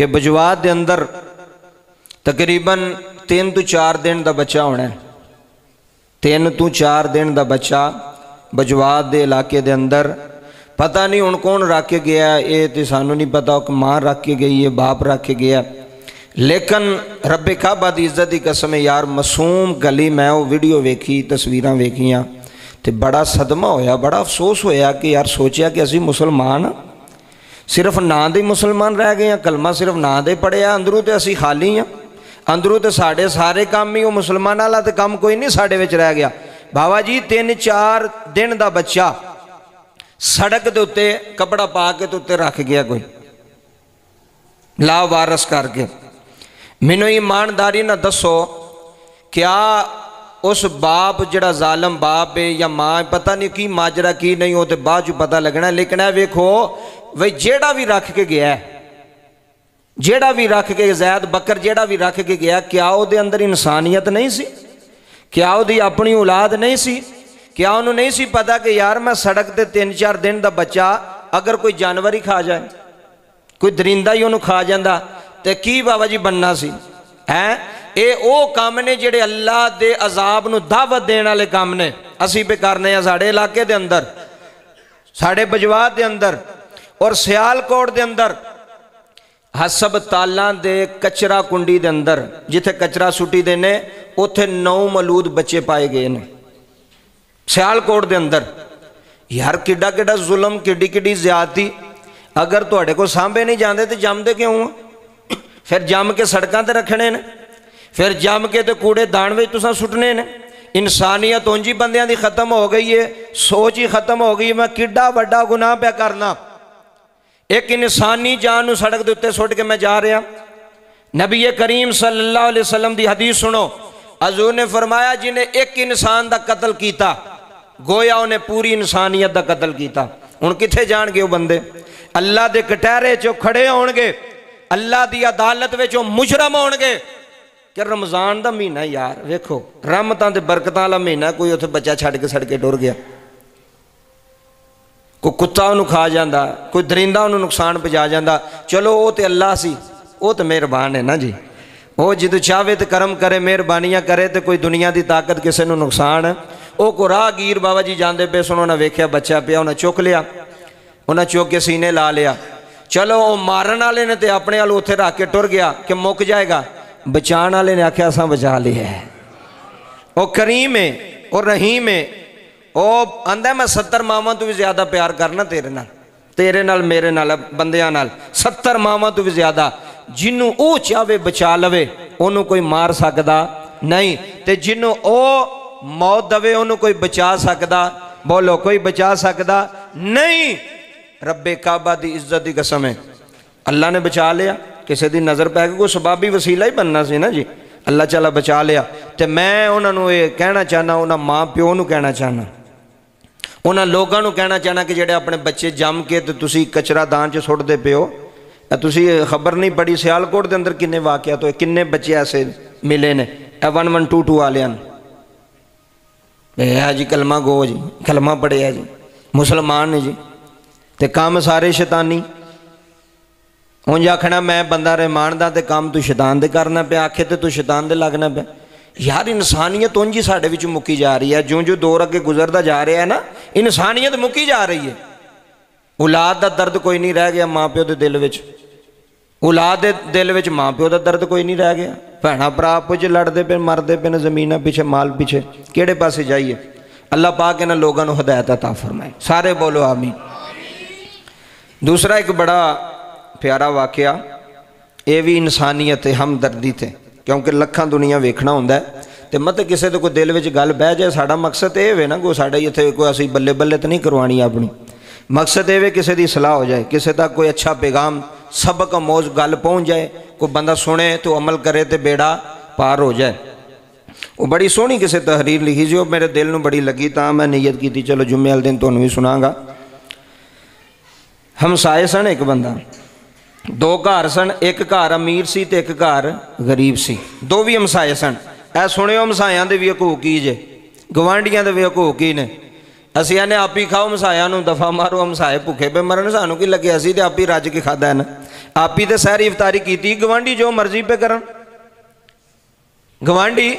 کہ بجوات دے اندر تقریباً 3 تو 4 دن دا بچہ ہونا ہے. 3 تو 4 دن دا بچہ بجوات دے علاقے دے اندر. پتہ نہیں ہن کون رکھ کے گیا ہے، یہ تو سانوں نہیں پتا کہ ماں رکھ کے گئی ہے، باپ رکھ کے گیا. لیکن رب کعبہ دی عزت دی قسم یار معصوم گلی میں وہ ویڈیو ویکھی، تصویراں ویکھیاں تے بڑا صدمہ ہویا، بڑا افسوس ہویا کہ یار سوچیا کہ اسی مسلمان صرف نا دے مسلمان رہ گئے ہیں، کلمہ صرف نا دے پڑھے ہیں، اندروں تے اسی خالی ہیں، اندروں تے ساڑھے سارے کام ہی وہ مسلمان والا تے کام کوئی نہیں ساڑھے وچ رہ گیا. بابا جی 3-4 دن دا بچہ سڑک دے اتے کپڑا پا کے تو اتے رکھ گیا کوئی لا وارث کر کے. مینوں ایمانداری نہ دسو کیا اس باپ جڑا ظالم باپ ہے یا ماں پتہ نہیں کی ماجرا کی نہیں ہو تے بعد جو پتہ لگنا ہے. لیکن ہے ویکھو وہی جیڑا بھی رکھ کے گیا ہے، جیڑا بھی رکھ کے زید بکر جیڑا بھی رکھ کے گیا، کیا او دے اندر انسانیت نہیں سی؟ کیا او دی اپنی اولاد نہیں سی؟ کیا انہوں نہیں سی پتا کہ یار میں سڑک تے 3-4 دن دا بچہ اگر کوئی جانور ہی کھا جائے، کوئی درندہ ہی انہوں کھا جاندہ تے کی بابا جی بننا سی؟ اے او کام نے جڑے اللہ دے عذاب نو دعوت دینا لے کام نے اسی پہ کرنے ہیں ساڑھے علاقے دے اندر، ساڑھے بجوات دے اندر اور سیالکوٹ دے اندر حسب تالاں دے کچرا کنڈی دے اندر جتھے کچرا سٹی دینے اتھے 9 مولود بچے پائے گئے نے سیالکوٹ دے اندر. یار کڈا کڈا ظلم، کڈی کڈی زیادتی. اگر تو اڑے کو سامبے نہیں جاندے تو جام دے کیوں ہوں؟ پھر جام کے سڑکاں تے رکھنے نے، پھر جام کے تے کوڑے دان وچ تساں سٹنے نے. انسانیت اونجی بندیاں دی ختم ہو گئی ہے، سوچ ہی ختم ہو گئی ہے میں کڈا بڑا گناہ پہ کرنا. ایک انسانی جان نو سڑک دے اتے سٹ کے میں جا رہا. نبی کریم صلی اللہ علیہ وسلم دی حدیث سنو، حضور نے فرمایا جنہیں ایک انسان دا قتل کیتا گویا انہیں پوری انسانیت دا قتل کیتا. ان کتھے جان گے وہ بندے؟ اللہ دے کٹہرے چو کھڑے ہون گے، اللہ دی عدالت وچوں مجرم ہون گے. کہ رمضان دا مہینہ یار ویکھو رحمتاں تے برکتاں والا مہینہ، کوئی اتھے بچہ چھڑ کے سڑکے ٹر گیا، کوئی کتا انہوں کھا جاندہ، کوئی درندہ انہوں نقصان پہنچا جاندہ. چلو وہ تے اللہ سی، وہ تے مہربان ہے نا جی، وہ جدو چاہے تے کرم کرے مہربانیاں کرے تے کوئی دنیا دی طاقت کسے نو نقصان ہے. وہ کو راہ گیر بابا جی جاندے پہ سنو نہ ویکھیا بچہ پیا انہیں چک لیا، انہیں چوک کے سینے لا لیا. چلو وہ مارن والے نے تے اپنے والے اتھے رکھ کے ٹر گیا کہ مک جائے گا، بچان والے نے آکھیا اساں بچا لیا ہے. وہ کریم ہے اور رحیم ہے، وہ آندا میں 70 ماواں تو بھی زیادہ پیار کرنا تیرے نال میرے نال بندیاں نال، 70 ماواں تو بھی زیادہ. جنوں او چاہے بچا لوے انہوں کوئی مار سکدا نہیں، تے جنوں او موت دوے انہوں کوئی بچا سکدا؟ بولو کوئی بچا سکدا نہیں. رب کعبہ دی عزت دی قسم ہے اللہ نے بچا لیا. کسی دی نظر پہ کوئی سبابی وسیلہ ہی بننا سی نا جی، اللہ چلا بچا لیا. تے میں انہوں نے یہ کہنا چاہنا، انہوں ماں پیو نو کہنا چاہنا، انہوں لوگوں نو کہنا چاہنا کہ جڑے اپنے بچے جم کے تو تسی کچرا دان چ سٹ دے پیو. تسی خبر نہیں پڑی سیالکوٹ دے اندر کنے واقعات ہوئے، کنے بچے ایسے ملے نے 1122 والے ہے جی کلمہ گو جی، کلمہ پڑھے ہے جی، مسلمان نے جی، تے کام سارے شیطانی. ہوں آکھنا میں بندہ رحمان دا تے کام تو شیطان دے کرنا پہ، آکھے تے تو شیطان دے لگنا پہ. یار انسانیت اونجی ساڑھے وچ مکی جا رہی ہے، جو دور اگے گزردا جا رہا ہے نا انسانیت مکی جا رہی ہے. اولاد دا درد کوئی نہیں رہ گیا ماں پیو دے دل وچ، اولاد دے دل وچ ماں پیو دا درد کوئی نہیں رہ گیا. بھینا برا پچ لڑتے پہ مردے پہ زمینہ پیچھے مال پیچھے، کیڑے پاسے جائیے؟ اللہ پاک انہاں لوگوں نے ہدایت عطا فرمائے. سارے بولو آمین. دوسرا ایک بڑا پیارا واقعہ، یہ بھی انسانیت ہمدردی تھے، کیونکہ لکھاں دنیا ویکھنا ہوندہ ہے تے مت کسے تو کوئی دل وچ گل بہ جائے. ساڈا مقصد یہ ہے نا کوئی ساڈا اتنے کوئی اسی بلے بلے تو نہیں کروانی اپنی، مقصد یہ ہے کسے دی اصلاح ہو جائے، کسے تک کوئی اچھا پیغام سبق آموز گل پہنچ جائے، کوئی بندہ سنے تو عمل کرے تے بیڑا پار ہو جائے. وہ بڑی سونی کسے تحریر لکھی سی، وہ میرے دل نو بڑی لگی تاں میں نیت کی تھی چلو جمعے والے دن تانوں بھی سناں گا. ہمسائے سن ایک بندہ، 2 گھر سن، ایک گھر امیر سی تے ایک گھر غریب سی، دو بھی ہمسائے سن. اے سنیو ہمسایاں دے بھی حقوق ہی جے، گوانڈیاں دے بھی حقوق ہی نے. اسی آنے آپ ہی کھاؤ ہمسایاں نو دفعہ مارو، ہمسائے بھوکے پہ مرن، سانوں کی لگے اسی تے آپ ہی رج کے کھادا ہے نا، आप ही तो सहरी इफ्तारी की, गवांढी जो मर्जी पे करन। गवांढी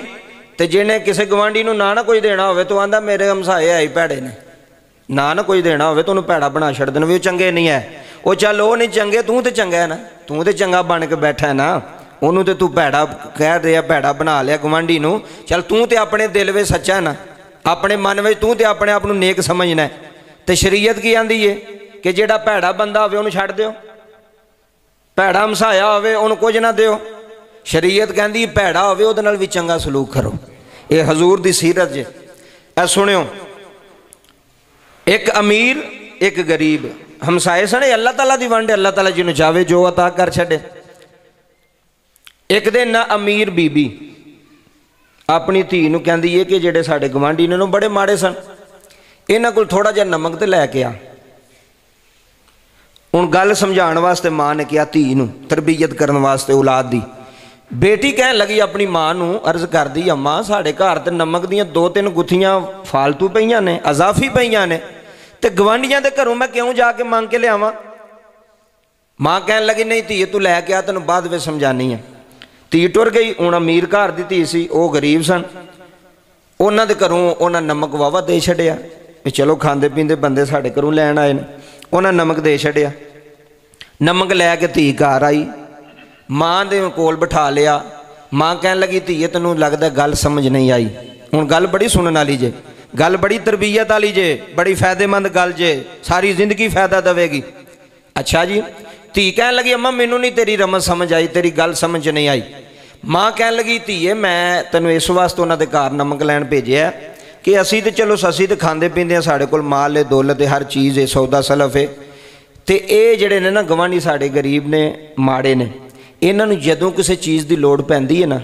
तो जिन्हें किसी गवांढी नूं ना कोई देना होवे तो आंदा मेरे हमसाए है ही भैड़े ने, ना कोई देना होवे तो उन्होंने भैड़ा बना छड़ देना भी चंगे नहीं है। वो चल वो नहीं चंगे, तू तो चंगा है ना, तू तो चंगा बन के बैठा है ना, उन्होंने तो तू भैड़ा कह रहा, भैड़ा बना लिया गवांढी नूं। चल तू तो अपने दिल में सच्चा है ना, अपने मन में तू तो अपने आप को नेक समझना है। तो शरीयत की आंदी है कि जेड़ा भैड़ा बंदा होवे उन्होंने छड्ड दिओ, भैड़ा हमसाया होवे उन्होंने कुछ ना दिओ। शरीयत कहती भैड़ा होवे उहदे नाल भी चंगा सलूक करो। ये हजूर की सीरत जे। ऐ सुनियो, एक अमीर एक गरीब हमसाए सन, अल्लाह ताला की वंड, अल्लाह ताला जिन्होंने चाहे जो अता कर छड़े। एक दिन ना अमीर बीबी अपनी धी नूं कहंदी है कि जेडे साडे गवांढी ने बड़े माड़े सन, इन्हां कोल थोड़ा जिहा नमक तो लैके आ। हुण गल समझाउण वास्ते माँ ने कहा धी नूं, तरबीयत करन वास्ते औलाद दी। बेटी कहन लगी अपनी माँ नूं, अर्ज करदी अम्मा साडे घर ते नमक दियां 2-3 गुत्थियां फालतू पईयां ने, अजाफी पईयां ने, ते गवांढियां दे घरों मैं क्यों जाके मंग के लियावां। माँ कहन लगी नहीं धीए तू लैके आ, तैनूं बाद विच समझानी है। धी टुर गई। हुण अमीर घर दी धी सी, वो गरीब सन, उन्हां दे घरों उन्हां नमक वावा दे छड्डिया भी चलो खांदे पींदे बंदे साडे घरों लैण आए ने, उन्हां नमक दे छड्डिया। नमक लैके धी घर आई, माँ दे कोल बिठा लिया। माँ कहन लगी धीए तैनूं लगदा गल समझ नहीं आई। हुण गल बड़ी सुनने वाली जे, गल बड़ी तरबीयत वाली जे, बड़ी फायदेमंद गल जे, सारी जिंदगी फायदा देवेगी। अच्छा जी। धी कहन लगी अम्मा मैनू नहीं तेरी रमज समझ आई, तेरी गल समझ नहीं आई। माँ कहन लगी धीए मैं तैनूं इस वास्ते उन्हां दे घर नमक लैण भेजिया कि असी तो चलो असी तो खांदे पींदे हां, साडे कोल माल है, दौलत है, हर चीज़ है, सौदा सलफ है। तो ये जिहड़े ने ना गवांढी साडे गरीब ने, माड़े ने, इन्हां नूं जदों किसी चीज़ की लोड़ पैंदी है ना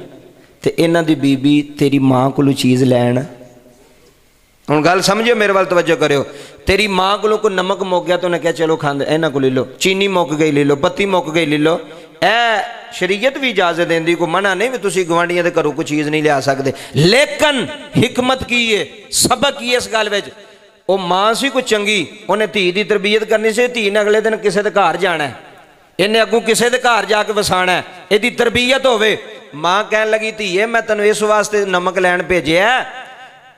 तो इन्हां दी बीबी तेरी माँ कोलों चीज़ लैण। हुण गल समझियो, मेरे वाल तवज्जो करियो। तेरी माँ कोलों कोई नमक मुक गया तो उन्हें कहा चलो खांदे, इन्हां कोल ले लो, चीनी मुक गई ले लो, पत्ती मुक गई ले लो। ए शरीयत भी इजाजत देंदी, कोई मना नहीं भी तुसीं गवांढियां दे घरों कोई चीज़ नहीं लिया सकते। लेकिन हिकमत की है, सबक की है इस गल विच। वो माँ सी कोई चंगी, उन्हें धी की तरबीयत करनी सी। धी ने अगले दिन किसी के घर जाना है, इन्हें अगों किसी के घर जाके वसाना है, यदि तरबीयत होवे। माँ कहन लगी धीए मैं तैनूं इस वास्ते नमक लैण भेजिया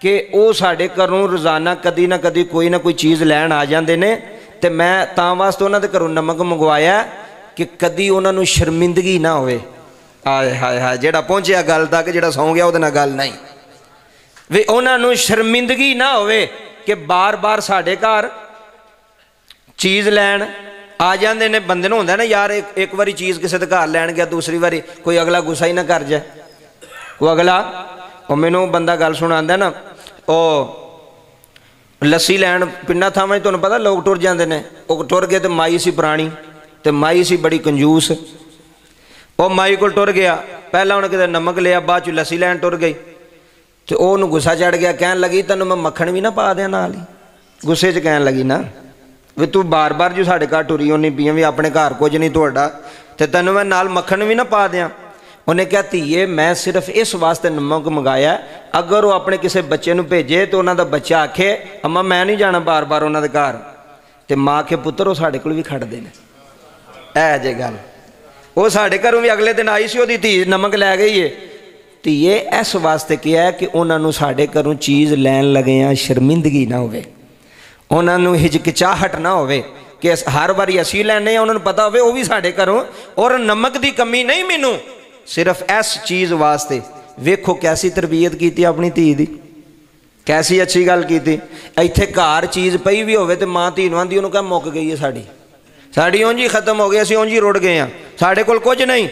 कि वो साडे घरों रोज़ाना कदी ना कदी कोई ना कोई चीज़ लैण आ जांदे ने, ते मैं तां वास्ते उन्हां दे घरों नमक मंगवाया कि कदी उन्हां नूं शर्मिंदगी ना होवे। आए हाय हाय, जेड़ा पहुंचिया गल तक, जेड़ा सौ गया उहदे नाल गल नहीं वे, उन्हां नूं शर्मिंदगी ना होवे कि बार बार साडे घर चीज़ लैण आ जाते ने। बंदे नूं हुंदा ना यार एक बारी चीज़ किसी के घर लैण गया, दूसरी बारी कोई अगला गुस्सा ही ना कर जाए। कोई अगला वो मैनू बंदा गल सुणांदा ना, वो लस्सी लैण पिंडां थावां तुहानूं पता लोग टुर जाते हैं। वो टुर गए तो माई सी पुरानी, तो माई सी बड़ी कंजूस। वो माई को टुर गया, पहला उन्हें किते नमक लिया, बाद च लस्सी लैण टुर गई। तो उन्होंने गुस्सा चढ़ गया, कहन लगी तैनूं मैं मक्खण भी ना पा दियां नाल ही। गुस्से च कहन लगी ना भी तू बार बार जो साढ़े घर टुरी होनी पियां भी अपने घर कुछ नहीं तुहाडा, ते तैनूं मैं नाल मक्खण भी ना पा दियां। उन्हें कहा धीए मैं सिर्फ इस वास्ते नमक मंगाया, अगर वो अपने किसी बच्चे नूं भेजे तो उन्हां दा बच्चा आखे अम्मा मैं नहीं जाना बार बार उन्हां दे घर, ते माँ आखे पुत्तर वो साढ़े कोल भी खड़दे ने। ऐ जे गल वो साढ़े घरों भी अगले दिन आई सी, ओहदी धी नमक लै गई है। धीए इस वास्ते किया है कि उन्हां नूं साढ़े घरों चीज़ लैण लगे आ शर्मिंदगी ना होवे, उन्हां नूं हिचकिचाहट ना होवे कि हर बारी असीं लैने, उन्होंने पता होवे वो भी साढ़े घरों। और नमक की कमी नहीं मैनू, सिर्फ इस चीज़ वास्ते। वेखो कैसी तरबीयत की अपनी धी दी, कैसी अच्छी गल की। इत्थे घर चीज़ पई भी होवे ते माँ धी नूं आंदी उहनूं कह मुक गई है साड़ी, साड़ी उंज ही खत्म हो गई, असीं उंज ही रुड़ गए हैं, साढ़े कोल कुछ नहीं।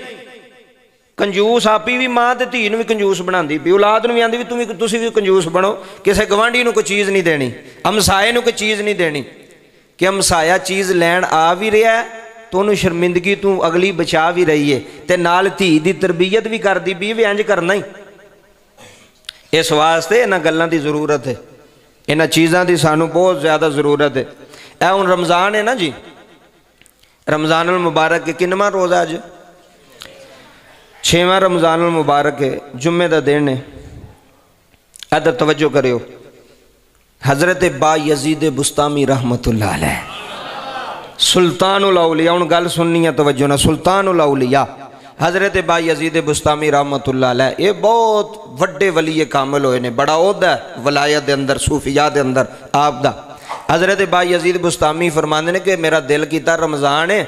कंजूस आपी भी माँ ते धी नूं भी कंजूस बनांदी पई, औलाद नूं भी आंदी भी तुसीं भी कंजूस बनो, किसी गवांढी नूं कोई चीज़ नहीं देनी, हमसाए नूं कोई चीज़ नहीं देनी। कि हमसाया चीज़ लैण आ भी रहा है तो उन्होंने शर्मिंदगी तू अगली बचा भी रही है, ते नाल धी दी तरबीयत भी करदी भी इंज करना ही। इस वास्ते इन्हां गल्लां दी ज़रूरत है, इन्हां चीज़ां दी सानूं बहुत ज़्यादा ज़रूरत है। ऐ हुण रमज़ान है ना जी, रमज़ान अल मुबारक के किन्नवां रोज़ा अज 6वां रमज़ान अल मुबारक है, जुम्मे का दिन है। इधर तवज्जो करियो, हज़रत बा यजीद बुस्तामी रहमतुल्लाह अलैह सुल्तानुल औलिया। हुण गल सुननी है तवज्जो ना। सुल्तानुल औलिया हज़रत बायज़ीद बुस्तामी रहमतुल्लाह अलैह, ये बहुत वड्डे वली कामिल होए ने, बड़ा ओहदा है वलायत दे अंदर, सूफिया दे अंदर आप दा। हज़रत बायज़ीद बुस्तामी फरमांदे ने कि मेरा दिल कीता रमज़ान है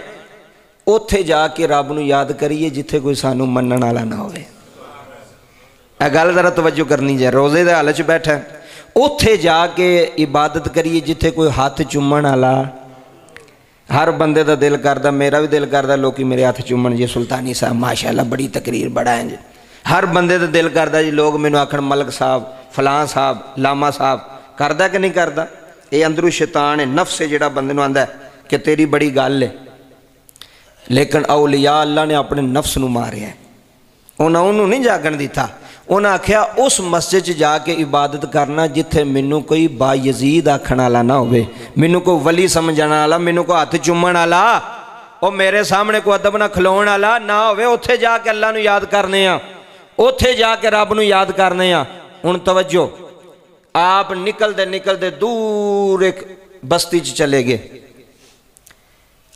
उत्थे जाके रब नूं याद करिए जिथे कोई सानू मनण वाला ना होवे। ए गल जरा तवज्जो करनी जे, रोज़े दे हाल च बैठा उत्थे जाके इबादत करिए जिथे कोई हाथ चुम्मण वाला। हर बंदे का दिल करदा, मेरा भी दिल करदा लोग मेरे हाथ चुम्मन जी, सुल्तानी साहब माशाअल्लाह बड़ी तकरीर बड़ा है जी। हर बंदे का दिल करदा जी लोग मैनू आखण मलक साहब, फलां साहब, लामा साहब। करदा कि नहीं करदा? ये अंदरू शैतान है, नफ्स है जिहड़ा बंदे नूं आंदा कि तेरी बड़ी गल है। लेकिन औलिया अल्लाह ने अपने नफ्स नूं मारिया, उन्हें उन्होंने नहीं जागण दिता। उन्हें आख्या उस मस्जिद च जाके इबादत करना जिथे मैनू कोई बायज़ीद आखण वाला ना होवे, मैनू कोई वली समझण वाला, मैनू कोई हथ चुम्मण वाला, और मेरे सामने कोई अदब ना खलोण वाला ना होवे। उत्थे जाके अल्लाह नूं याद करने आ, उत्थे जाके रब नूं याद करने आ। हुण तवज्जो, आप निकलते निकलते दूर एक बस्ती च चले गए।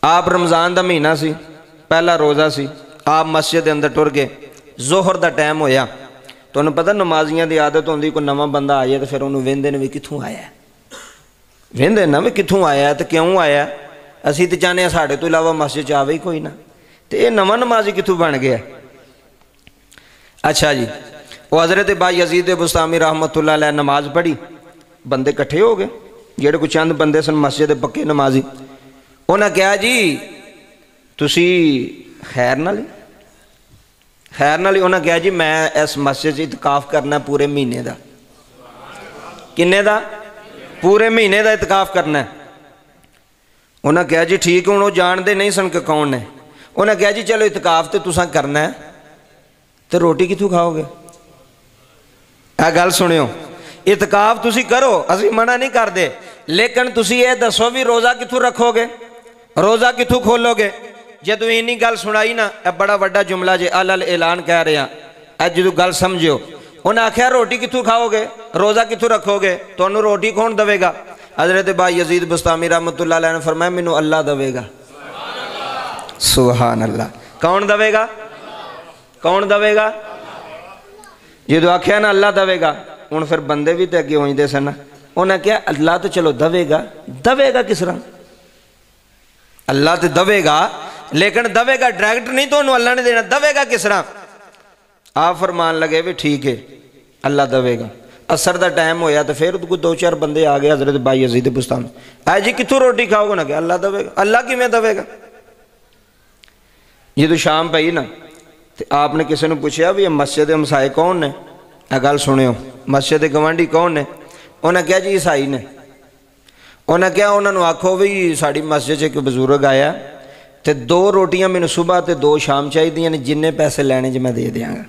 आप रमज़ान का महीना सी, पहला रोज़ा सी, आप मस्जिद के अंदर टुर गए। जोहर का टाइम होया, तुहानूं पता नमाजियां की आदत होंदी कोई नवां बंदा आ जाए तो फिर उन्होंने वेंदे ने भी कित्थों आया, वेंदे ना भी कित्थों आया तो क्यों आया। असीं तो चाहते साढ़े तो इलावा मस्जिद च आवे ही कोई ना, तो ये नवां नमाजी कित्थों बन गया। अच्छा जी, वो हज़रत बायज़ीद बुस्तामी रहमतुल्लाह अलैह नमाज पढ़ी, बंदे इकट्ठे हो गए जेड़े कोई चंद बंदे सन मस्जिद के पक्के नमाजी। उन्हें कहा जी तुसी खैर नाल, खैर नाल। उन्हें कहा जी मैं इस मस्जिद इतकाफ करना पूरे महीने का। किन्ने का? पूरे महीने का इतकाफ करना है। उन्हें कहा जी ठीक। हूँ वो जानते नहीं सन कि कौन ने। उन्हें कहा जी चलो इतकाफ तो तुसां करना है, तो रोटी कित्थों खाओगे? आ गल सुनियो, इतकाफ तुसी करो, असीं मना नहीं करते, लेकिन तुसी ये दसो भी रोज़ा कित्थों रखोगे, रोज़ा कित्थों खोलोगे? जदों इन्नी गल सुनाई ना, बड़ा वड्डा जुमला जे अल ऐलान कह रहे हैं, जो गल समझो। उन्हें आख्या रोटी कित्थों खाओगे, रोज़ा कित्थों रखोगे, तुहानूं रोटी कौन देवेगा? हज़रत बायज़ीद बुस्तामी रहमतुल्लाह अलैह ने फरमाया मैनू अल्लाह देवेगा। सुभान अल्लाह। कौन देवेगा? कौन देवेगा? जो आख्या ना अल्लाह देवेगा, हुण फिर बंदे भी तो अगे होंदे सन। उन्हें क्या अल्लाह तो चलो देवेगा, देवेगा किस तरह? अल्लाह तो देवेगा, लेकिन दवेगा डायरेक्ट नहीं, तो अल्लाह ने देना, दवेगा किस तरह? आप फरमान लगे भी ठीक है अल्लाह दवेगा। असर का टाइम होया तो फिर कोई दो चार बंदे आ गए हज़रत बायज़ीद बुस्तामी, आए जी कित्थों रोटी खाओगे? ना क्या अल्लाह दवेगा। अल्लाह किवें दवेगा? जो शाम पई ना तो आपने किसी ने पूछा भी मस्जिद के हमसाए कौन ने? गल सुनियो, मस्जिद के गवांढी कौन ने? उन्हें कहा जी ईसाई ने। उन्हें क्या उन्होंने आखो भी साड़ी मस्जिद च एक बजुर्ग आया तो दो रोटियां मैंने सुबह तो दो शाम चाहिए ने, जिन्ने पैसे लैने ज मैं दे देंगा।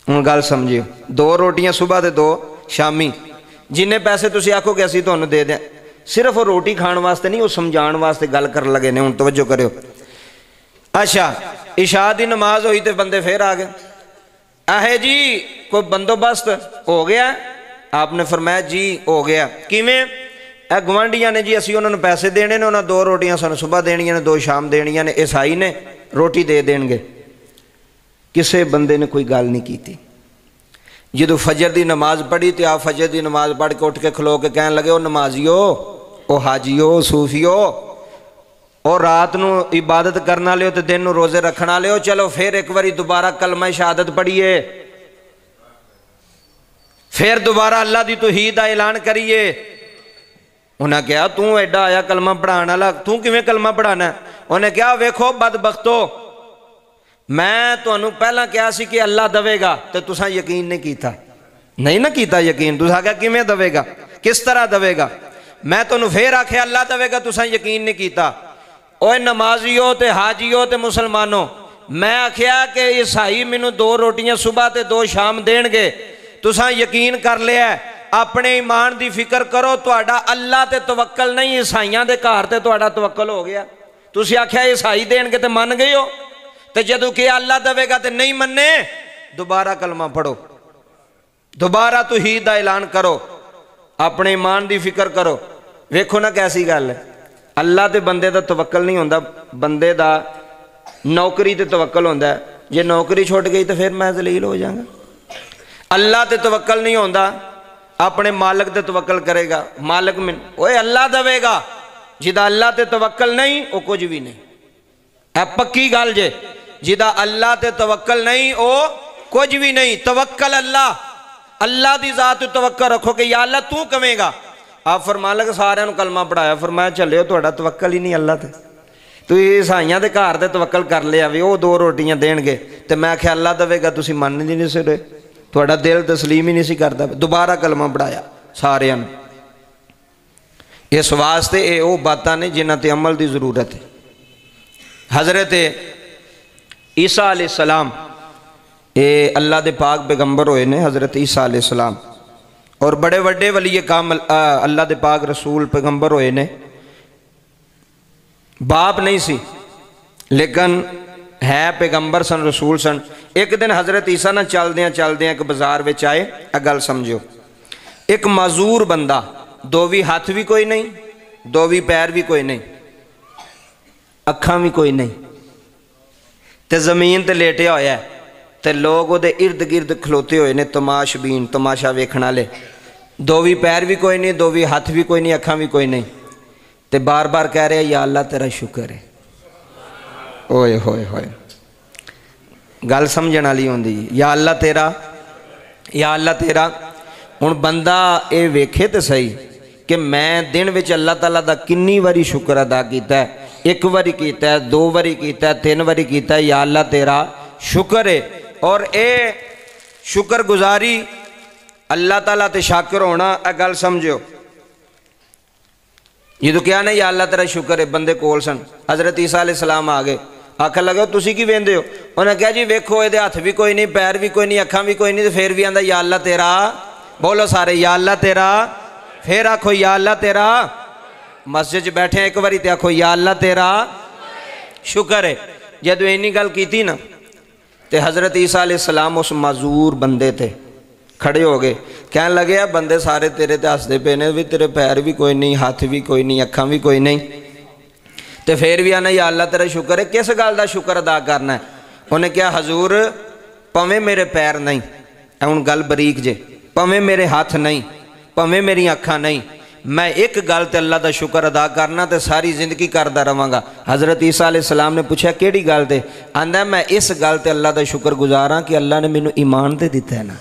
हुण गल समझियो, दो रोटियां सुबह तो दो शामी, जिन्ने पैसे तुसीं आखोगे असीं तुहानूं दे दें। सिर्फ वो रोटी खाण वास्ते नहीं, वो समझाण वास्ते गल कर लगे ने। हुण तवज्जो करियो। अच्छा, इशा दी नमाज हुई तो बंदे फिर आ गए। आहे जी कोई बंदोबस्त हो गया? आपने फरमाया जी हो गया। किवें? ए गवांढियां ने जी असीं उन्होंने पैसे देने ने, उन्होंने दो रोटियां सानूं सुबह देनियां ने, दो शाम देनियां ने, ईसाई ने रोटी दे देणगे। किसी बंदे ने कोई गल नहीं की। जो फजर की नमाज पढ़ी तो आप फजर की नमाज पढ़ के उठ के खलो के कहन लगे, ओ नमाजियो, ओ हाजियो, सूफियो, और रात नूं इबादत करने वाले हो तो दिन नूं रोजे रखने वाले हो, चलो फिर एक बारी दोबारा कलमा शहादत पढ़िए, फिर दोबारा अल्लाह की तौहीद का ऐलान करिए। उन्हें कहा तू एडा आया कलमा पढ़ाने वाला, तू किवें कलमा पढ़ाना? उन्हें कहा वेखो बदबख्तो, मैं तुहानूं पहला कहा सी कि अल्लाह देवेगा तो तुसां यकीन नहीं कीता, नहीं ना कीता यकीन। तुसां आख्या किवें देवेगा, किस तरह देवेगा? मैं तुहानूं फिर आख्या अल्लाह देवेगा, तुसां यकीन नहीं कीता। ओए नमाजियो ते हाजियो ते मुसलमानों, मैं आख्या कि ईसाई मैनूं दो रोटियां सुबह ते दो शाम देणगे, तुसां यकीन कर लिया। अपने ईमान की फिक्र करो, तुहाडा अल्लाह ते तवक्कल नहीं, ईसाइयां दे घर ते तुहाडा तवक्कल हो गया। तुसीं आख्या ईसाई देणगे ते मन गए हो, तो जदों कि अल्लाह देवेगा तो नहीं मन्ने, दोबारा कलमा पढ़ो, दोबारा तौहीद दा ऐलान करो, अपने ईमान की फिक्र करो। वेखो ना कैसी गल है। अल्लाह ते बंदे दा तवक्कल नहीं होंदा, बंदे दा नौकरी ते तवक्कल होंदा है। जे नौकरी छुट गई तो फिर मैं जलील हो जाऊंगा। अल्लाह ते तवक्कल नहीं होंदा, अपने मालिक ते तवक्कल करेगा। मालिक में ओए अल्लाह देवेगा, जिदा अल्लाह ते तवक्कल नहीं वो कुछ भी नहीं। है पक्की गल जे, जिदा अल्लाह ते तवक्कल नहीं वो कुछ भी नहीं। तवक्कल अल्लाह, अल्लाह दी जात तवक्कल रखो कि या अल्लाह तू कवेगा। आप फरमान लगे सारे कलमा पढ़ाया, फरमाया चलियो तुहाडा तवक्कल ही नहीं अल्लाह ते। तुसीं ईसाइयां दे घर ते तवक्कल कर लिया भी वो 2 रोटियां देणगे, ते मैं आख्या अल्लाह देवेगा, तुसीं मन नहीं सी रहे, तुहाडा दिल तस्लीम ही नहीं सी करदा। दोबारा कलमा पढ़ाया सारियां नूं। इस वास्ते ये वो बातां ने जिन्हां ते अमल की जरूरत है। हज़रत ईसा अलैहिस्सलाम ये अल्लाह दे पाक पैगंबर होए ने, हज़रत ईसा अलैहिस्सलाम, और बड़े वड्डे वली काम अल्लाह दे पाक रसूल पैगंबर होए ने। बाप नहीं सी लेकिन है पैगंबर सन, रसूल सन। एक दिन हज़रत ईसा ना चलदियां चलदियां एक बाजार में आए। एक गल समझो, एक माजूर बंदा, 2 भी हाथ भी कोई नहीं, 2 भी पैर भी कोई नहीं, अखां भी कोई नहीं, ते जमीन ते लेटिया होया है, ते लोग उहदे इर्द गिर्द खलोते हुए ने, तमाशबीन, तमाशा वेखण वाले। 2 भी पैर भी कोई नहीं, 2 भी हाथ भी कोई नहीं, अखां भी कोई नहीं, ते बार बार कह रहे या अल्लाह तेरा शुक्र है। ओए होए होए, गल समझण वाली होंदी, या अल्लाह तेरा, या अल्लाह तेरा। हुण बंदा ये वेखे तो सही कि मैं दिन विच अल्लाह ताला दा किन्नी वारी शुक्र अदा कीता है। 1 वारी कीता है, 2 वारी कीता है, 3 वारी कीता है, या अल्लाह तेरा शुक्र है। और ये शुक्र गुजारी अल्लाह ताला ते शाकिर होना, यह गल समझो। जो क्या नहीं या अल्लाह तेरा शुक्र है, बंदे कोल सन, हज़रत ईसा अलैहिस्सलाम आ गए, आखन लगे तुसी की वेंदे हो? उन्हें कहा जी वेखो ये हाथ भी कोई नहीं, पैर भी कोई नहीं, अखां भी कोई नहीं, तो फिर भी आंदा या अल्लाह तेरा। बोलो सारे या अल्लाह तेरा, फिर आखो या अल्लाह तेरा। मस्जिद बैठे एक बारी तो आखो या अल्लाह तेरा शुक्र है। जब इन्नी गल की ना, तो हज़रत ईसा अलैहिस्सलाम उस माजूर बंदे थे खड़े हो गए, कहने लगे आ बंदे सारे तेरे ते हसदे पे ने भी, तेरे पैर भी कोई नहीं, हाथ भी कोई नहीं, अखां भी कोई नहीं, तो फिर भी आना या अल्लाह तेरा शुक्र है। किस गल का शुक्र अदा करना है? उन्हें क्या हजूर भावें मेरे पैर नहीं, हुण गल बरीक जे, भावें मेरे हाथ नहीं, भावें मेरी अखां नहीं, मैं एक गल ते अल्लाह का शुक्र अदा करना तो सारी जिंदगी करता रहांगा। हज़रत ईसा अलैहिस्सलाम ने पूछा किहड़ी गल ते? आंदा मैं इस गल ते अल्लाह का शुक्र गुजारा कि अल्लाह ने मैनू ईमान ते दिता है ना।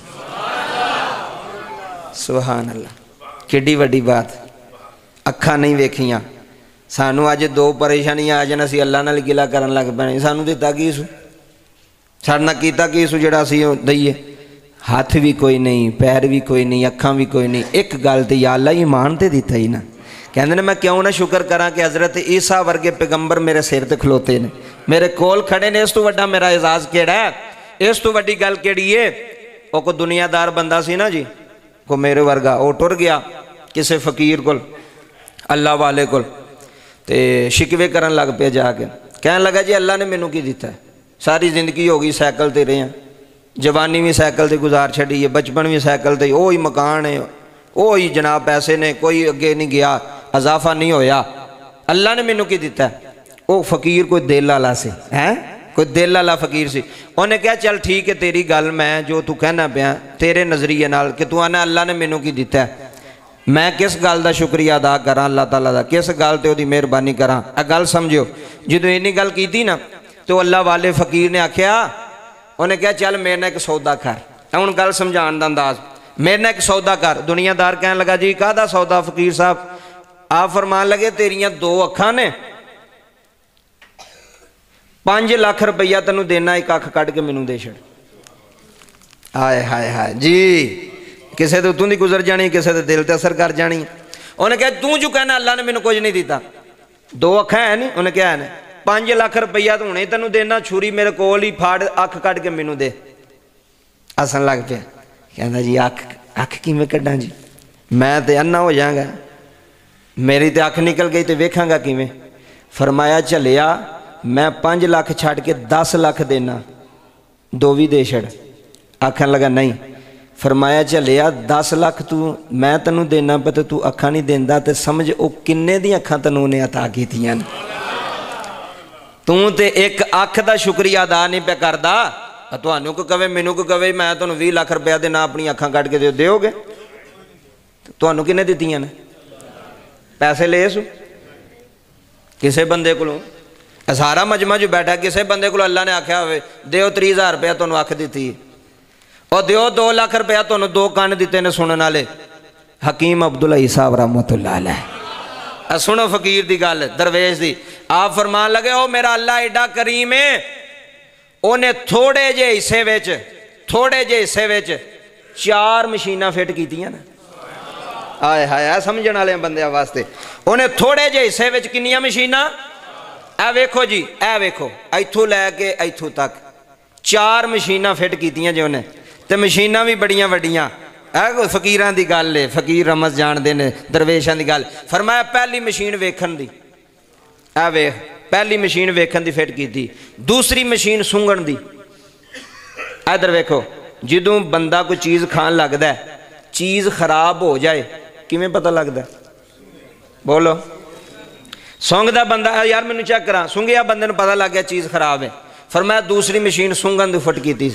सुभान अल्लाह, किड्डी वड्डी बात। अखां नहीं वेखियां, सानू अज 2 परेशानियां आ जान, असीं अल्लाह नाल गिला करन लग पैणे, सानू दिता की सू, साडे नाल कीता की सू जिहड़ा असीं दईए? हाथ भी कोई नहीं, पैर भी कोई नहीं, अखां भी कोई नहीं, एक गल ते या अल्लाह ईमान ते दिता ही ना। कहंदे ने मैं क्यों ना शुक्र करा कि हज़रत ईसा वर्गे पैगंबर मेरे सिर ते खलोते ने, मेरे कोल खड़े ने। इस तो वड्डा मेरा एजाज केड़ा है? इस तो वड्डी गल केड़ी है? वो कोई दुनियादार बंदा सी ना जी, को मेरे वर्गा, वो टुर गया किसी फकीर को, अल्लाह वाले को, ते शिकवे करन लग पे जाके, कहन लगा जी अल्लाह ने मैनू की दिता है? सारी जिंदगी हो गई साइकिल ते रहे हैं, जवानी भी साइकिल ते गुजार छड़ी है, बचपन भी साइकिल ते, वो ही मकान है, वो ही जनाब पैसे ने, कोई अगे नहीं गया, इजाफा नहीं होया, अल्लाह ने मैनू की दिता है? वो फकीर कोई दिल वाला से है, कोई दिल वाला फकीर सी। उन्हें कहा चल ठीक है तेरी गल, मैं जो तू कहना पिया तेरे नज़रिए नाल कि तू आना अल्लाह ने मैनू की दिता है, मैं किस गल का शुक्रिया अदा करा अल्लाह ताला दा, किस गल ते ओदी मेहरबानी करा? आ गल समझो। जो इन्नी गल की ना तो अल्लाह वाले फकीर ने आख्या, उन्हें कहा चल मेरे नाल एक सौदा कर। हुण गल समझाने का अंदाज, मेरे नाल एक सौदा कर। दुनियादार कहन लगा जी काहदा सौदा फकीर साहब? आप फरमान लगे तेरियां 2 अखां ने, 5 लाख रुपया तेनू देना, एक अख कट के मैनू दे छड़। हाय हाय हाय जी, किसी के उत्तों की गुजर जानी, किसी के दिल पर असर कर जानी। उन्हें कहा तू जो कहना अल्लाह ने मैनू कुछ नहीं दिता, 2 अखां है नहीं? उन्हें क्या है 5 लाख रुपया तो हुणे तेनू देना, छुरी मेरे कोल ही फाड़, अख कट के मैनू दे। हसन लग पिया, कहना जी अख किवें कड्डां जी, मैं तो अन्ना हो जाऊंगा, मेरी तो अख निकल गई तो वेखांगा किवें? फरमाया झलिया मैं 5 लाख छड़ के 10 लाख देना, 2 भी दे छड़। आखन लगा नहीं। فرمایا چلیا 10 लाख तू मैं तेनू देना पे तो तू अखां नहीं देंदा ते समझ वो किन्ने दी अखां तेनू ने अता कीतियां तू ते एक अख दा शुक्रिया अदा नहीं पे करदा तुहानू को कवे मैनू को कवे मैं तुहानू 20 लाख रुपया देना अपनी अखां कट के दोगे तुहानू किन्ने दित्तियां ने पैसे ले सू किसे बंदे कोलों सारा मजमा जो बैठा किसे बंदे को अल्लाह ने आख्या होवे दिओ 30,000 रुपया तुहानू अख दित्ती और दिओ 2 लाख रुपया तुहानू 2 कान दिते ने सुनने वाले हकीम अब्दुल्ला साहब रहमतुल्लाह अलैह सुनो फकीर दी गल दरवेश दी आप फरमान लगे ओ मेरा अल्लाह एडा करीम है उन्हें थोड़े जे हिस्से विच 4 मशीनां फिट कीतियां ना आए हाय समझण वाले बंदे वास्ते उन्हें थोड़े जे हिस्से विच किन्नियां मशीनां ए वेखो जी ए वेखो इथों लैके इथों तक 4 मशीनां फिट कीतियां जे उन्हें ते मशीनां भी बड़ियां वड्डियां कोई फकीरां दी गल है फकीर रमज जानदे ने दरवेशां दी गल फरमाया पहली मशीन वेखण दी ए वेख पहली मशीन वेखण दी फिट कीती दूसरी मशीन सूंघण दी इधर वेखो जदों बंदा कोई चीज़ खान लगदा है चीज़ खराब हो जाए किवें पता लगदा बोलो सूंघदा बंदा यार मैनू चेक करा सूंघिया बंदे नूं पता लग गया चीज़ खराब है फरमाया दूसरी मशीन सूंघण दी फिट कीती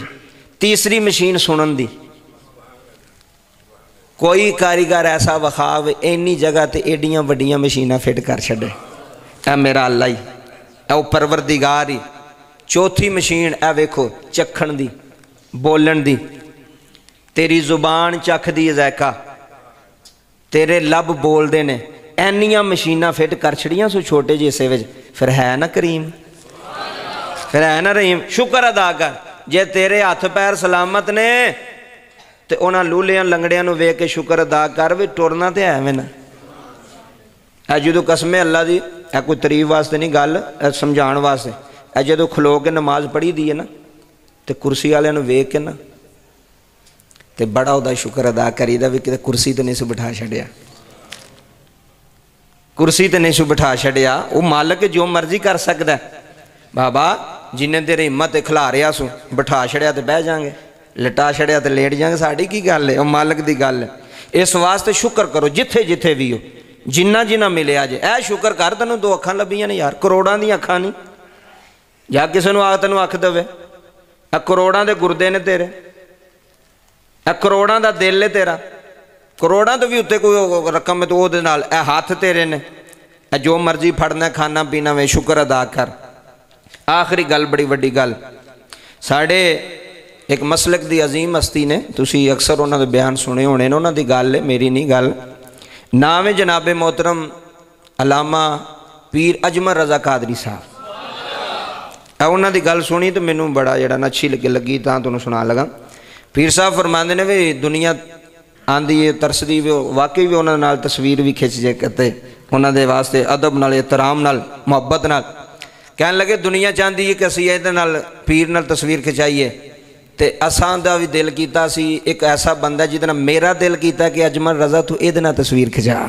तीसरी मशीन सुनन दी कोई कारीगर ऐसा वखाव इन्नी जगह ते एडियां वड्डियां मशीनां फिट कर छड़े ए मेरा अल्लाह ही ए परवरदिगार ही चौथी मशीन ए वेखो चखण दी बोलन दी तेरी जुबान चखदी ज़ायका तेरे लब बोलते ने एनियां मशीनां फिट कर छड़ियां सो छोटे जे हिस्से विच फिर है ना करीम फिर है ना रहीम शुक्र अदा कर जे तेरे हथ पैर सलामत ने तो उन्होंने लूलियां लंगड़ियां नूं वेख के शुक्र अदा कर भी टुरना तो है ना ए जदों कसमे अल्लाह दी ए कोई तरीफ वास्ते नहीं गल समझाण वास्ते ए जदों खलो के नमाज पढ़ी दी है ना तो कुर्सी वालियां नूं वेख के ना तो बड़ा उहदा शुक्र अदा करीदा भी किते कुर्सी तो नहीं सू बिठा छड़िया कुर्सी तो नहीं सू बिठा छड़िया वो मालक जो मर्जी कर सकता है बाबा जिन्हें तेरी हिम्मत खिला रहा सू बिठा छड़िया तो बह जाएंगे लटा छड़िया तो लेट जाएंगे साड़ी की गल है वो मालक की गल है इस वास्ते शुक्र करो जिथे जिथे भी हो जिन्ना जिन्ना मिले अज ए शुक्र कर तेन 2 अखां लभियां ने यार करोड़ां दी अखां नहीं या किसी नूं आ तेनों अख देवे ए करोड़ां दे गुरदे ने तेरे ए करोड़ां दा दिल है तेरा करोड़ां तो भी उत्ते कोई रकम है तो वो ए हाथ तेरे ने ए जो मर्जी फड़ना खाना पीना वे शुक्र अदा कर आखिरी गल बड़ी वड्डी गल साढ़े एक मसलक दी अजीम हस्ती ने तुसी अक्सर उन्होंने बयान सुने होने ने उन्होंने गल है मेरी नहीं गल नाम है जनाबे मोहतरम अलामा पीर अजमल रजा कादरी साहब उन्होंने गल सुनी तो मैनू बड़ा जरा ना अच्छी लगी तो तुहानूं सुना लगा पीर साहब फरमाते ने भी दुनिया आंदी है तरसदी भी वाकई भी उन्होंने नाल तस्वीर भी खिंच जे करते उन्होंने वास्ते अदब नाल एहतराम नाल मुहब्बत नाल कहन लगे दुनिया चाहती है कि असीं इहदे नाल पीर नाल तस्वीर खिंचाईए तो असां दा भी दिल कीता सी एक ऐसा बंदा जिहदे नाल मेरा दिल कीता कि अजमल रजा तू इहदे नाल तस्वीर खिंचा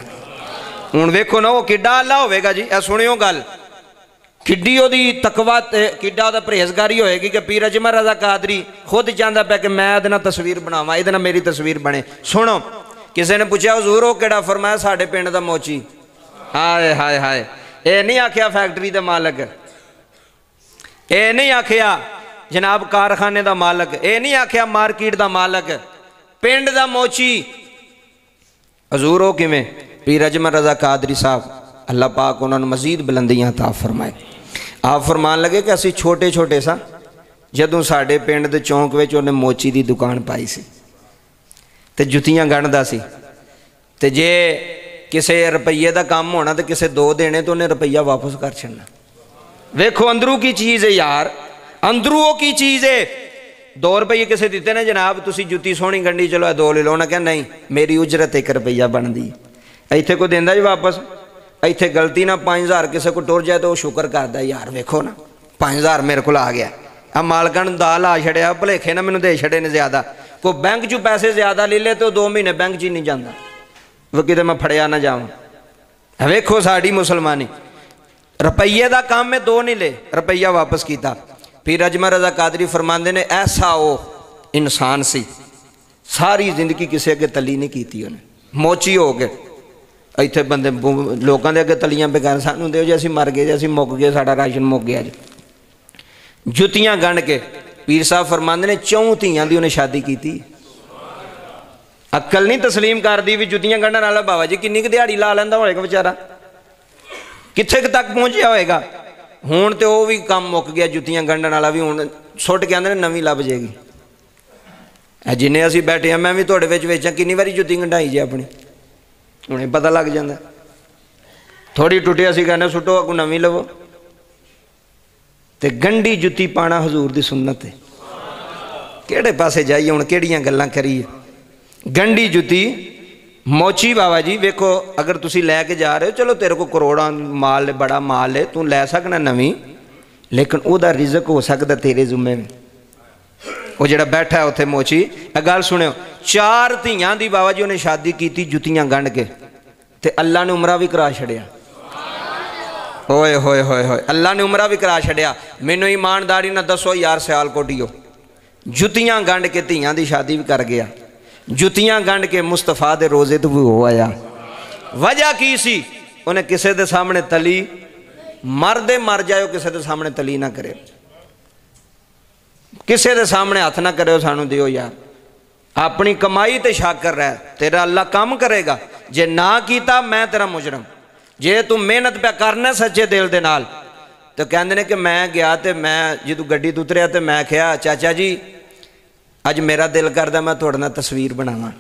हुण वेखो ना वो किड्डा आला होवेगा जी ए सुनियो गल किड्डी ओदी तकवा किड्डा ओदा परहेजगारी होएगी कि पीर अजमल रजा कादरी खुद चाहता पे कि मैं इहदे नाल तस्वीर बनावां इहदे नाल मेरी तस्वीर बने सुनो किसी ने पूछा हुजूर वो किहड़ा फरमाया साडे पिंड दा मोची हाय हाय हाय ये नहीं आखिया फैक्टरी दा मालक ये नहीं आखिया जनाब कारखाने का मालक ये नहीं आखिया मार्केट का मालक पिंड का मोची हजूर हो किमें पीर अजमल रजा कादरी साहब अल्लाह पाक उन्होंने मजीद बुलंदियां अता फरमाए आप फरमान लगे कि असी छोटे छोटे सा जदों साडे पिंड दे चौंक विच उन्हें मोची की दुकान पाई सी ते जुत्तियां गणदा सी ते जे किसी रुपये का काम होना तो किसी 2 देने तो उन्हें रुपया वापस कर छड़ना वेखो अंदरू की चीज़ है यार अंदरू की चीज़ है 2 रुपये किसी दिते ने जनाब तुसी जुत्ती सोहनी गंढी चलो 2 ले लो उन्हें कहा नहीं मेरी उजरत 1 रुपया बनती इत्थे कोई देंदा जी वापस इत्थे गलती ना 5000 किसी को टुर जाए तो वह शुक्र करता यार वेखो ना 5000 मेरे को आ गया आ मालकां नूं दा ला छड़िया भुलेखे ना मैनूं दे छड़े ने ज़्यादा कोई बैंक चों पैसे ज़्यादा ले ले तो 2 महीने बैंक च ही नहीं जाता वो किते मैं फड़िया ना जावां वेखो साड़ी मुसलमानी रुपये का काम में 2 नहीं ले रुपया वापस किया पीर अजमल रजा कादरी फरमाते ने ऐसा वो इंसान सी ਸਾਰੀ ਜ਼ਿੰਦਗੀ ਕਿਸੇ ਅੱਗੇ ਤਲੀ ਨਹੀਂ ਕੀਤੀ ਉਹਨੇ, ਮੋਚੀ ਹੋ ਕੇ ਇੱਥੇ ਬੰਦੇ ਲੋਕਾਂ ਦੇ ਅੱਗੇ ਤਲੀਆਂ ਬੇਕਾਰ, ਸਾਨੂੰ ਦਿਓ ਜੇ ਅਸੀਂ ਮਰ ਗਏ, ਜੇ ਅਸੀਂ ਮੁੱਕ ਗਏ, ਸਾਡਾ ਰਾਸ਼ਨ ਮੁੱਕ ਗਿਆ ਜੀ। ਜੁੱਤੀਆਂ ਗੰਢ ਕੇ ਪੀਰ ਸਾਹਿਬ ਫਰਮਾਉਂਦੇ ਨੇ 4 ਧੀਆਂ ਦੀ ਉਹਨੇ ਸ਼ਾਦੀ ਕੀਤੀ। ਅਕਲ ਨਹੀਂ ਤਸਲੀਮ ਕਰਦੀ ਵੀ ਜੁੱਤੀਆਂ ਗੰਢਣ ਵਾਲਾ ਬਾਬਾ ਜੀ ਕਿੰਨੀ ਕੁ ਦਿਹਾੜੀ ਲਾ ਲੈਂਦਾ ਹੋਏਗਾ ਵਿਚਾਰਾ, ਕਿੱਥੇ ਕੁ ਤੱਕ ਪਹੁੰਚਿਆ ਹੋਏਗਾ। ਹੁਣ ਤੇ ਉਹ ਵੀ ਕੰਮ ਮੁੱਕ ਗਿਆ, ਜੁੱਤੀਆਂ ਗੰਢਣ ਵਾਲਾ ਵੀ ਹੁਣ ਸੁੱਟ ਕੇ ਆਉਂਦੇ ਨੇ ਨਵੀਂ ਲੱਭ ਜਾਏਗੀ। ਜਿੰਨੇ ਅਸੀਂ ਬੈਠੇ ਹਾਂ, ਮੈਂ ਵੀ ਤੁਹਾਡੇ ਵਿੱਚ ਕਿੰਨੀ ਵਾਰੀ ਜੁੱਤੀ ਗੰਢਾਈ ਜੇ ਆਪਣੀ, ਹੁਣੇ ਪਤਾ ਲੱਗ ਜਾਂਦਾ। ਥੋੜੀ ਟੁੱਟਿਆ ਸੀ ਕਹਿੰਦੇ ਸੁੱਟੋ ਅੱਗੋਂ ਨਵੀਂ ਲਵੋ। ਤੇ ਗੰਢੀ ਜੁੱਤੀ ਪਾਣਾ ਹਜ਼ੂਰ ਦੀ ਸੁਨਨਤ ਹੈ। ਕਿਹੜੇ ਪਾਸੇ ਜਾਈਏ ਹੁਣ, ਕਿਹੜੀਆਂ ਗੱਲਾਂ ਕਰੀਏ। ਗੰਢੀ ਜੁੱਤੀ ਮੋਚੀ ਬਾਬਾ ਜੀ ਵੇਖੋ, ਅਗਰ ਤੁਸੀਂ ਲੈ ਕੇ ਜਾ ਰਹੇ ਹੋ, ਚਲੋ ਤੇਰੇ ਕੋਲ ਕਰੋੜਾਂ ਮਾਲ, ਬੜਾ ਮਾਲ ਹੈ, ਤੂੰ ਲੈ ਸਕਣਾ ਨਵੀਂ, ਲੇਕਿਨ ਉਹਦਾ ਰਿਜ਼ਕ ਹੋ ਸਕਦਾ ਤੇਰੇ ਜ਼ਿੰਮੇ ਵਿੱਚ। ਉਹ ਜਿਹੜਾ ਬੈਠਾ ਉੱਥੇ ਮੋਚੀ, ਇਹ ਗੱਲ ਸੁਣਿਓ, 4 ਧੀਆਂ ਦੀ ਬਾਬਾ ਜੀ ਉਹਨੇ ਸ਼ਾਦੀ ਕੀਤੀ ਜੁੱਤੀਆਂ ਗੰਢ ਕੇ, ਤੇ ਅੱਲਾ ਨੇ ਉਮਰਾ ਵੀ ਕਰਾ ਛੜਿਆ। ਓਏ ਹੋਏ ਹੋਏ ਹੋਏ, ਅੱਲਾ ਨੇ ਉਮਰਾ ਵੀ ਕਰਾ ਛੜਿਆ। ਮੈਨੂੰ ਈਮਾਨਦਾਰੀ ਨਾਲ ਦੱਸੋ ਯਾਰ, ਸਿਆਲਕੋਟੀਓ ਜੁੱਤੀਆਂ ਗੰਢ ਕੇ ਧੀਆਂ ਦੀ ਸ਼ਾਦੀ ਵੀ ਕਰ ਗਿਆ, ਜੁੱਤੀਆਂ ਗੰਢ ਕੇ ਮੁਸਤਫਾ ਦੇ ਰੋਜ਼ੇ ਤੋਂ ਵੀ ਹੋ ਆਇਆ। ਵਜ੍ਹਾ ਕੀ ਸੀ? ਉਹਨੇ ਕਿਸੇ ਦੇ ਸਾਹਮਣੇ ਤਲੀ, ਮਰਦੇ ਮਰ ਜਾਇਓ, ਕਿਸੇ ਦੇ ਸਾਹਮਣੇ ਤਲੀ ਨਾ ਕਰੇ, ਕਿਸੇ ਦੇ ਸਾਹਮਣੇ ਹੱਥ ਨਾ ਕਰਿਓ, ਸਾਨੂੰ ਦਿਓ ਯਾਰ। ਆਪਣੀ ਕਮਾਈ ਤੇ ਸ਼ੱਕ ਕਰ ਰਿਹਾ, ਤੇਰਾ ਅੱਲਾ ਕੰਮ ਕਰੇਗਾ। ਜੇ ਨਾ ਕੀਤਾ ਮੈਂ ਤੇਰਾ ਮੁਜਰਮ। ਜੇ ਤੂੰ ਮਿਹਨਤ ਪਿਆ ਕਰਨਾ ਸੱਚੇ ਦਿਲ ਦੇ ਨਾਲ। ਤੇ ਕਹਿੰਦੇ ਨੇ ਕਿ ਮੈਂ ਗਿਆ ਤੇ ਮੈਂ ਜਦੋਂ ਗੱਡੀ ਤੋਂ ਉਤਰਿਆ ਤੇ ਮੈਂ ਕਿਹਾ ਚਾਚਾ ਜੀ ਅੱਜ ਮੇਰਾ ਦਿਲ ਕਰਦਾ ਮੈਂ ਤੁਹਾਡੇ ਨਾਲ ਤਸਵੀਰ ਬਣਾਵਾਂ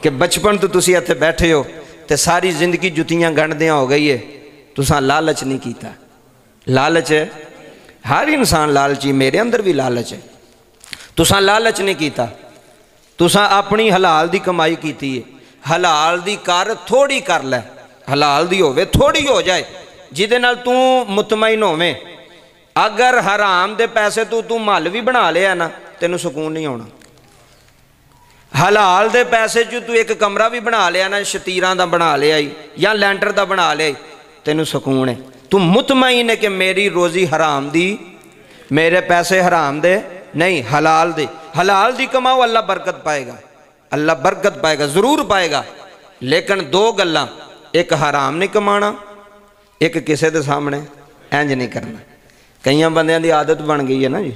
ਕਿ ਬਚਪਨ ਤੋਂ ਤੁਸੀਂ ਇੱਥੇ ਬੈਠੇ ਹੋ ਤੇ ਸਾਰੀ ਜ਼ਿੰਦਗੀ ਜੁੱਤੀਆਂ ਗੰਢਦਿਆਂ ਹੋ ਗਈ ਹੈ, ਤੁਸਾਂ ਲਾਲਚ ਨਹੀਂ ਕੀਤਾ। ਲਾਲਚ ਹੈ, ਹਰ ਇਨਸਾਨ ਲਾਲਚੀ, ਮੇਰੇ ਅੰਦਰ ਵੀ ਲਾਲਚ ਹੈ। ਤੁਸਾਂ ਲਾਲਚ ਨਹੀਂ ਕੀਤਾ, ਤੁਸਾਂ ਆਪਣੀ ਹਲਾਲ ਦੀ ਕਮਾਈ ਕੀਤੀ ਹੈ। ਹਲਾਲ ਦੀ ਕਰ, ਥੋੜੀ ਕਰ ਲੈ, ਹਲਾਲ ਦੀ ਹੋਵੇ, ਥੋੜੀ ਹੋ ਜਾਏ, ਜਿਹਦੇ ਨਾਲ ਤੂੰ ਮੁਤਮਈਨ ਹੋਵੇਂ। ਅਗਰ ਹਰਾਮ ਦੇ ਪੈਸੇ ਤੂੰ ਮਹੱਲ ਵੀ ਬਣਾ ਲਿਆ ਨਾ, ਤੈਨੂੰ ਸਕੂਨ ਨਹੀਂ ਆਉਣਾ। ਹਲਾਲ ਦੇ ਪੈਸੇ 'ਚ ਤੂੰ ਇੱਕ ਕਮਰਾ ਵੀ ਬਣਾ ਲਿਆ ਨਾ, ਸ਼ਤੀਰਾਂ ਦਾ ਬਣਾ ਲਿਆ ਜਾਂ ਲੈਂਟਰ ਦਾ ਬਣਾ ਲਿਆ, ਤੈਨੂੰ ਸਕੂਨ ਹੈ। ਤੂੰ ਮੁਤਮਈਨ ਹੈ ਕਿ ਮੇਰੀ ਰੋਜ਼ੀ ਹਰਾਮ ਦੀ, ਮੇਰੇ ਪੈਸੇ ਹਰਾਮ ਦੇ ਨਹੀਂ, ਹਲਾਲ ਦੇ। ਹਲਾਲ ਦੀ ਕਮਾਓ, ਅੱਲਾ ਬਰਕਤ ਪਾਏਗਾ, ਅੱਲਾ ਬਰਕਤ ਪਾਏਗਾ, ਜ਼ਰੂਰ ਪਾਏਗਾ। ਲੇਕਿਨ 2 ਗੱਲਾਂ, ਇੱਕ ਹਰਾਮ ਨਹੀਂ ਕਮਾਣਾ, ਇੱਕ ਕਿਸੇ ਦੇ ਸਾਹਮਣੇ ਇੰਜ ਨਹੀਂ ਕਰਨਾ। ਕਈਆਂ ਬੰਦਿਆਂ ਦੀ ਆਦਤ ਬਣ ਗਈ ਹੈ ਨਾ ਜੀ,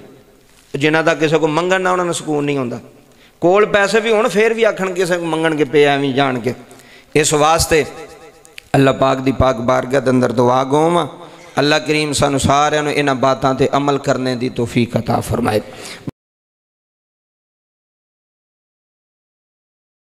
ਜਿਨ੍ਹਾਂ ਦਾ ਕਿਸੇ ਕੋਲ ਮੰਗਣ ਨਾ ਉਹਨਾਂ ਨੂੰ ਸਕੂਨ ਨਹੀਂ ਆਉਂਦਾ। ਕੋਲ ਪੈਸੇ ਵੀ ਹੋਣ ਫਿਰ ਵੀ ਆਖਣ ਕਿਸੇ ਮੰਗਣਗੇ ਪਏ ਐਵੇਂ ਜਾਣ ਕੇ। ਇਸ ਵਾਸਤੇ ਅੱਲਾ ਪਾਕ ਦੀ ਪਾਕ ਬਾਰਗਾਹ ਦੇ ਅੰਦਰ ਦੁਆ ਗੋਵਾਂ, ਅੱਲਾ ਕਰੀਮ ਸਾਨੂੰ ਸਾਰਿਆਂ ਨੂੰ ਇਹਨਾਂ ਬਾਤਾਂ ਤੇ ਅਮਲ ਕਰਨੇ ਦੀ ਤੌਫੀਕ ਅਤਾ ਫਰਮਾਏ।